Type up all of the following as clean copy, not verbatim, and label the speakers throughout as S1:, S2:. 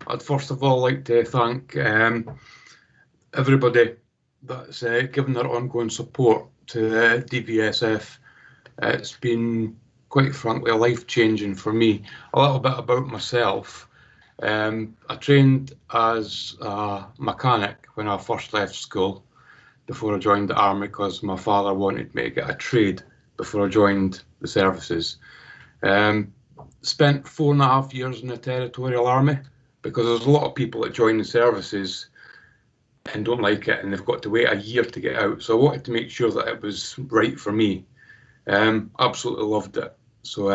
S1: I'd first of all like to thank everybody that's given their ongoing support to DVSF. It's been, quite frankly, life-changing for me. A little bit about myself. I trained as a mechanic when I first left school before I joined the army, because my father wanted me to get a trade before I joined the services. Spent 4.5 years in the Territorial Army, because there's a lot of people that join the services and don't like it, and they've got to wait a year to get out. So I wanted to make sure that it was right for me. Absolutely loved it. So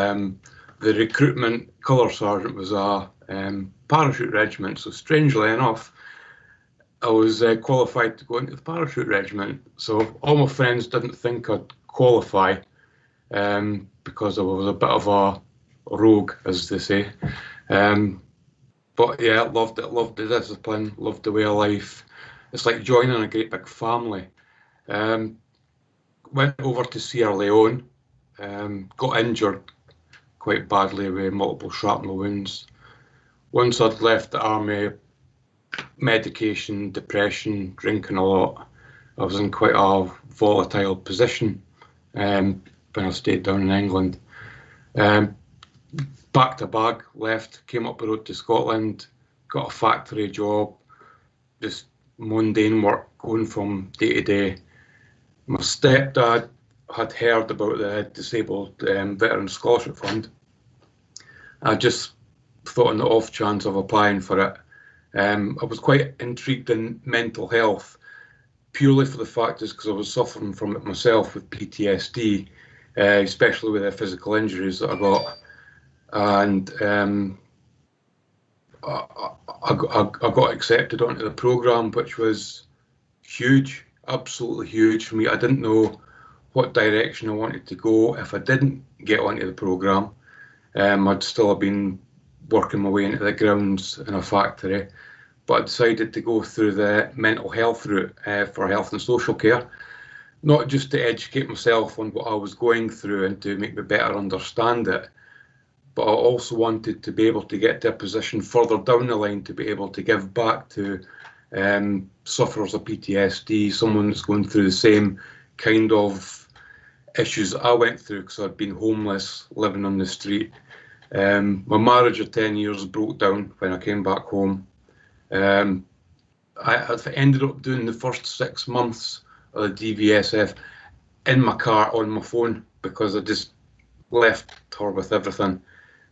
S1: the recruitment colour sergeant was a parachute regiment. So strangely enough, I was qualified to go into the parachute regiment. So all my friends didn't think I'd qualify because I was a bit of a rogue, as they say. But yeah, loved it, loved the discipline, loved the way of life. It's like joining a great big family. Went over to Sierra Leone, got injured quite badly with multiple shrapnel wounds. Once I'd left the army, medication, depression, drinking a lot, I was in quite a volatile position when I stayed down in England. Packed a bag, left, came up the road to Scotland, got a factory job, just mundane work, going from day to day. My stepdad had heard about the Disabled Veteran Scholarship Fund. I just thought on the off chance of applying for it. I was quite intrigued in mental health, purely for the fact is because I was suffering from it myself with PTSD, especially with the physical injuries that I got. And I got accepted onto the programme, which was huge, absolutely huge for me. I didn't know what direction I wanted to go. If I didn't get onto the programme, I'd still have been working my way into the grounds in a factory. But I decided to go through the mental health route for health and social care, not just to educate myself on what I was going through and to make me better understand it, but I also wanted to be able to get to a position further down the line to be able to give back to sufferers of PTSD, someone that's going through the same kind of issues that I went through, because I'd been homeless, living on the street. My marriage of 10 years broke down when I came back home. I ended up doing the first 6 months of the DVSF in my car on my phone, because I just left her with everything,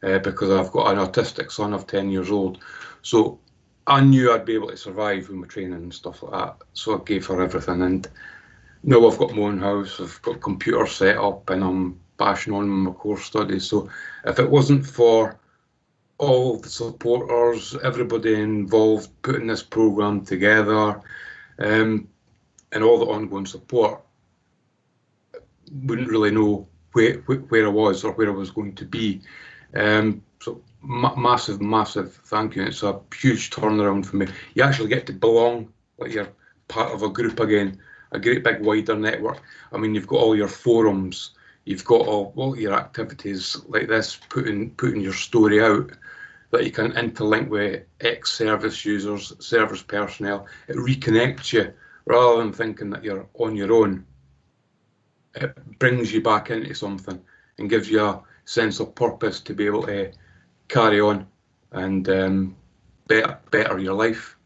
S1: because I've got an autistic son of 10 years old. So I knew I'd be able to survive with my training and stuff like that. So I gave her everything, and now I've got my own house, I've got computer set up, and I'm bashing on my course studies. So if it wasn't for all the supporters, everybody involved putting this programme together, and all the ongoing support, wouldn't really know where I was or where I was going to be. So massive thank you. It's a huge turnaround for me. You actually get to belong, like you're part of a group again, a great big wider network. I mean, you've got all your forums, you've got all your activities like this, putting your story out, that you can interlink with ex-service users, service personnel. It reconnects you rather than thinking that you're on your own. It brings you back into something and gives you a sense of purpose to be able to carry on and better your life.